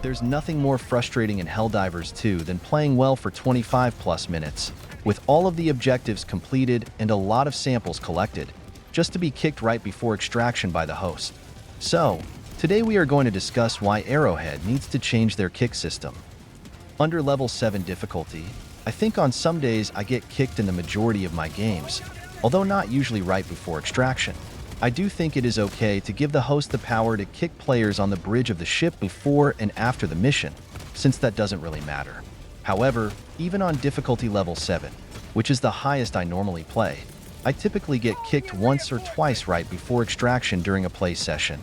There's nothing more frustrating in Helldivers 2 than playing well for 25+ minutes, with all of the objectives completed and a lot of samples collected, just to be kicked right before extraction by the host. So, today we are going to discuss why Arrowhead needs to change their kick system. Under level 7 difficulty, I think on some days I get kicked in the majority of my games, although not usually right before extraction. I do think it is okay to give the host the power to kick players on the bridge of the ship before and after the mission, since that doesn't really matter. However, even on difficulty level 7, which is the highest I normally play, I typically get kicked once or twice right before extraction during a play session.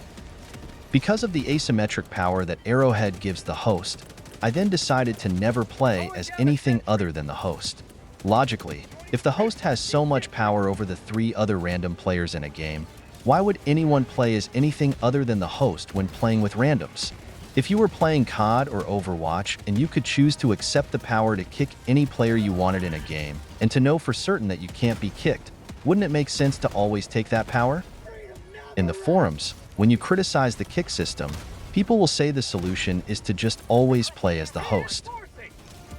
Because of the asymmetric power that Arrowhead gives the host, I then decided to never play as anything other than the host. Logically, if the host has so much power over the 3 other random players in a game, why would anyone play as anything other than the host when playing with randoms? If you were playing COD or Overwatch and you could choose to accept the power to kick any player you wanted in a game, and to know for certain that you can't be kicked, wouldn't it make sense to always take that power? In the forums, when you criticize the kick system, people will say the solution is to just always play as the host.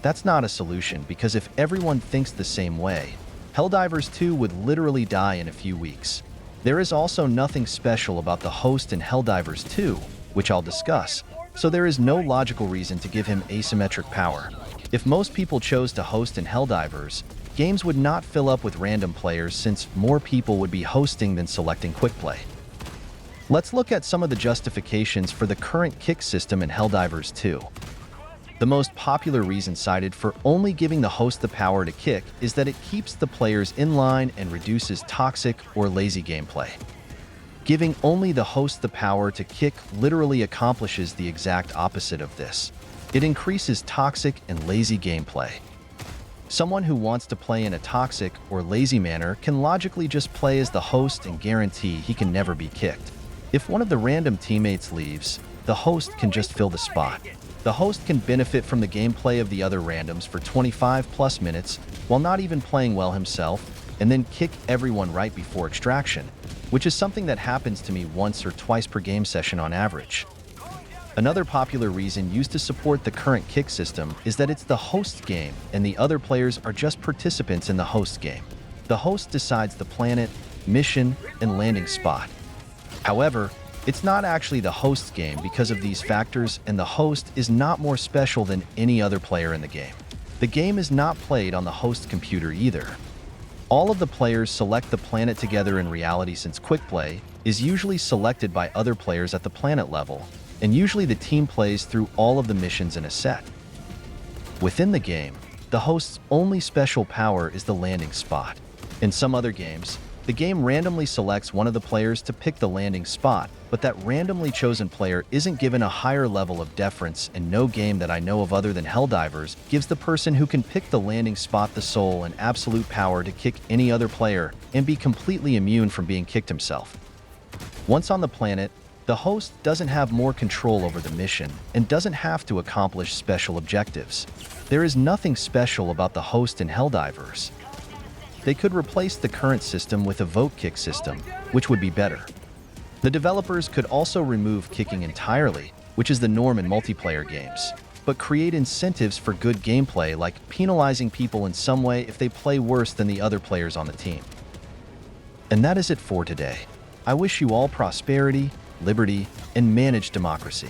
That's not a solution, because if everyone thinks the same way, Helldivers 2 would literally die in a few weeks. There is also nothing special about the host in Helldivers 2, which I'll discuss, so there is no logical reason to give him asymmetric power. If most people chose to host in Helldivers, games would not fill up with random players since more people would be hosting than selecting quick play. Let's look at some of the justifications for the current kick system in Helldivers 2. The most popular reason cited for only giving the host the power to kick is that it keeps the players in line and reduces toxic or lazy gameplay. Giving only the host the power to kick literally accomplishes the exact opposite of this. It increases toxic and lazy gameplay. Someone who wants to play in a toxic or lazy manner can logically just play as the host and guarantee he can never be kicked. If one of the random teammates leaves, the host can just fill the spot. The host can benefit from the gameplay of the other randoms for 25+ minutes while not even playing well himself, and then kick everyone right before extraction, which is something that happens to me once or twice per game session on average. Another popular reason used to support the current kick system is that it's the host's game and the other players are just participants in the host's game. The host decides the planet, mission, and landing spot. However, it's not actually the host's game because of these factors, and the host is not more special than any other player in the game. The game is not played on the host's computer either. All of the players select the planet together in reality, since quick play is usually selected by other players at the planet level, and usually the team plays through all of the missions in a set. Within the game, the host's only special power is the landing spot. In some other games, the game randomly selects one of the players to pick the landing spot, but that randomly chosen player isn't given a higher level of deference, and no game that I know of other than Helldivers gives the person who can pick the landing spot the sole and absolute power to kick any other player and be completely immune from being kicked himself. Once on the planet, the host doesn't have more control over the mission and doesn't have to accomplish special objectives. There is nothing special about the host in Helldivers. They could replace the current system with a vote kick system, which would be better. The developers could also remove kicking entirely, which is the norm in multiplayer games, but create incentives for good gameplay, like penalizing people in some way if they play worse than the other players on the team. And that is it for today. I wish you all prosperity, liberty, and managed democracy.